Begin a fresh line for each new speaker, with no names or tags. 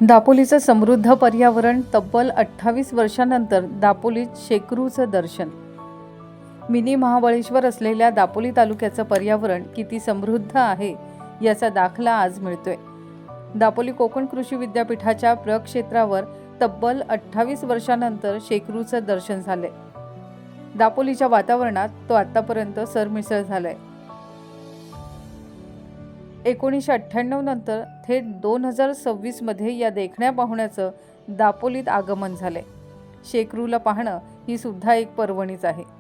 दापोलीचं समृद्ध पर्यावरण, तब्बल 28 वर्षांनंतर दापोलीत शेकरूचं दर्शन. मिनी महाबळेश्वर असलेल्या दापोली तालुक्याचं पर्यावरण किती समृद्ध आहे याचा दाखला आज मिळतोय. दापोली कोकण कृषी विद्यापीठाच्या प्रक्षेत्रावर तब्बल 28 वर्षांनंतर शेकरूचं दर्शन झालंय. दापोलीच्या वातावरणात तो आतापर्यंत सरमिसळ झालाय. 1998 नंतर थेट 2026 मध्ये या देखण्या पाहुण्याचं दापोलीत आगमन झालंय. शेकरूला पाहणं ही सुद्धा एक पर्वणीच आहे.